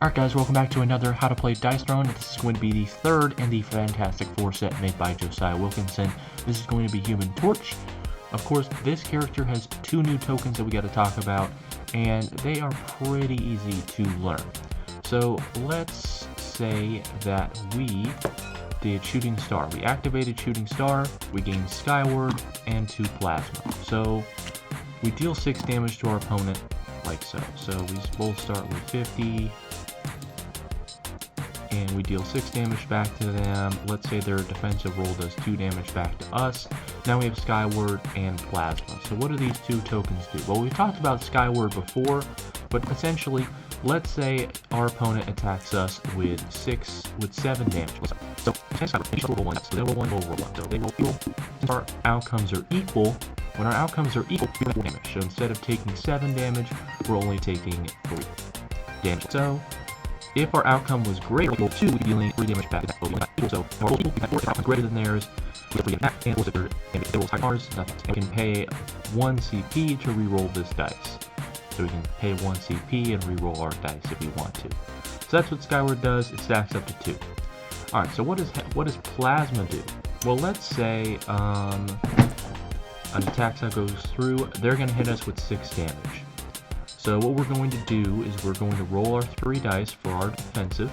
Alright guys, welcome back to another How to Play Dice Throne. This is going to be the third in the Fantastic Four set made by Josiah Wilkinson. This is going to be Human Torch. Of course, this character has two new tokens that we got to talk about, and they are pretty easy to learn. So let's say that we did Shooting Star. We activated Shooting Star, we gained Skyward, and 2 Plasma. So we deal 6 damage to our opponent, like so. So we both start with 50. And we deal 6 damage back to them. Let's say their defensive roll does 2 damage back to us. Now we have Skyward and Plasma. So what do these two tokens do? Well, we talked about Skyward before, but essentially, let's say our opponent attacks us with 7 damage. So they roll 1, so they roll 1, we'll roll 1. So they roll equal. Since our outcomes are equal, when our outcomes are equal, we have 4 damage. So instead of taking 7 damage, we're only taking 3 damage. So if our outcome was greater than 2, we'd be dealing 3 damage back to that. So if our roll equal, we have 4. If our outcome greater than theirs, we have 3 damage back. And if they roll higher than ours, nothing. We can pay 1 CP to reroll this dice. So we can pay 1 CP and reroll our dice if we want to. So that's what Skyward does. It stacks up to 2. Alright, so what does Plasma do? Well, let's say an attack that goes through, they're going to hit us with 6 damage. So what we're going to do is we're going to roll our 3 dice for our defensive.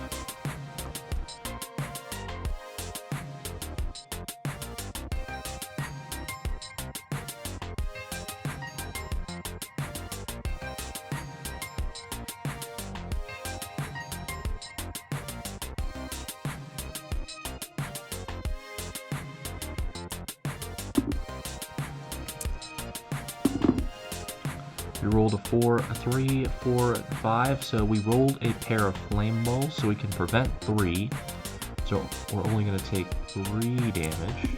We rolled a 4, a 3, 4, 5, so we rolled a pair of Flame Balls so we can prevent 3. So we're only going to take 3 damage.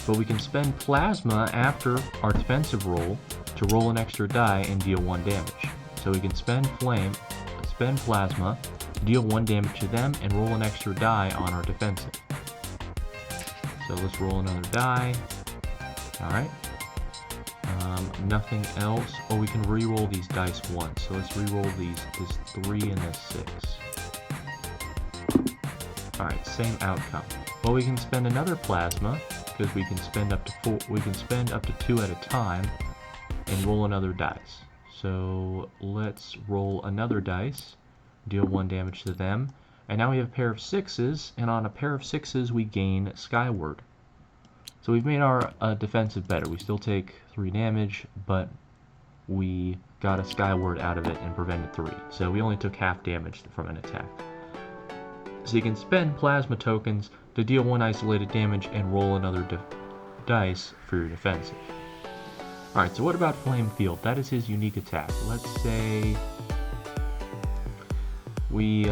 But we can spend Plasma after our defensive roll to roll an extra die and deal 1 damage. So we can spend Plasma, deal 1 damage to them, and roll an extra die on our defensive. So let's roll another die. Alright. Nothing else. Oh, we can re-roll these dice once. So let's re-roll this 3 and this 6. Alright, same outcome. Well, we can spend another Plasma, because we can spend up to 4. We can spend up to 2 at a time, and roll another dice. So let's roll another dice, deal 1 damage to them, and now we have a pair of 6s, and on a pair of 6s we gain Skyward. So we've made our defensive better. We still take 3 damage, but we got a Skyward out of it and prevented 3. So we only took half damage from an attack. So you can spend Plasma tokens to deal 1 isolated damage and roll another dice for your defensive. Alright, so what about Flame Field? That is his unique attack. Let's say we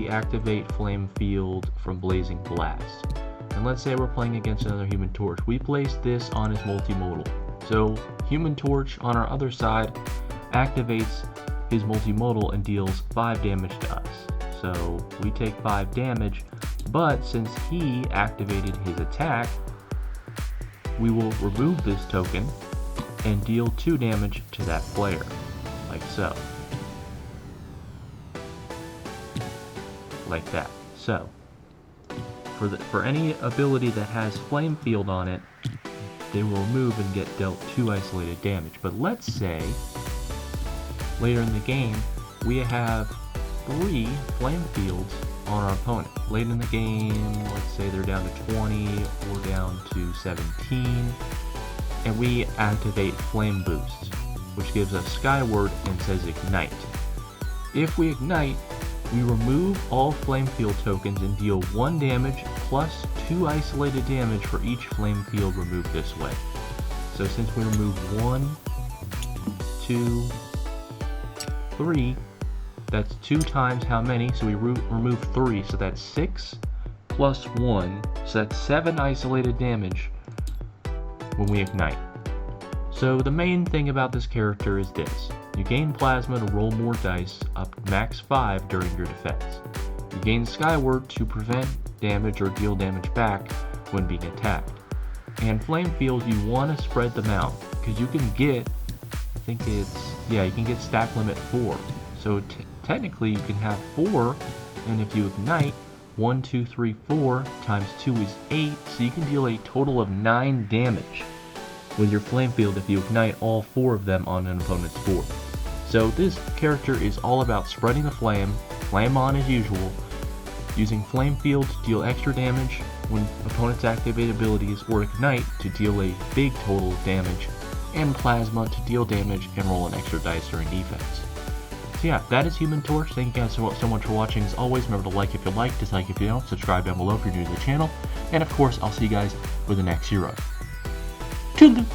activate Flame Field from Blazing Blast. And let's say we're playing against another Human Torch. We place this on his multimodal. So Human Torch on our other side activates his multimodal and deals 5 damage to us. So we take 5 damage, but since he activated his attack, we will remove this token and deal 2 damage to that player, like so. Like that. So for any ability that has Flame Field on it, they will remove and get dealt 2 isolated damage. But let's say later in the game we have 3 Flame Fields on our opponent. Late in the game, let's say they're down to 20 or down to 17, and we activate Flame Boost, which gives us Skyward and says Ignite. If we ignite, we remove all Flame Field tokens and deal 1 damage plus 2 isolated damage for each Flame Field removed this way. So since we remove 1, 2, 3, that's 2 times how many? So we remove 3, so that's 6 plus 1, so that's 7 isolated damage when we ignite. So the main thing about this character is this. You gain Plasma to roll more dice, up to max 5 during your defense. You gain Skyward to prevent damage or deal damage back when being attacked. And Flame Field, you want to spread them out, because you can get think it's, yeah, you can get stack limit 4. So technically you can have 4, and if you ignite, 1, 2, 3, 4 times 2 is 8, so you can deal a total of 9 damage with your flame field if you ignite all 4 of them on an opponent's board. So this character is all about spreading the flame on as usual, using flame field to deal extra damage when opponents activate abilities, or ignite to deal a big total of damage, and plasma to deal damage and roll an extra dice during defense. So yeah, that is Human Torch. Thank you guys so much for watching. As always, remember to like if you like, dislike if you don't, subscribe down below if you're new to the channel, and of course, I'll see you guys with the next hero. Toodaloo!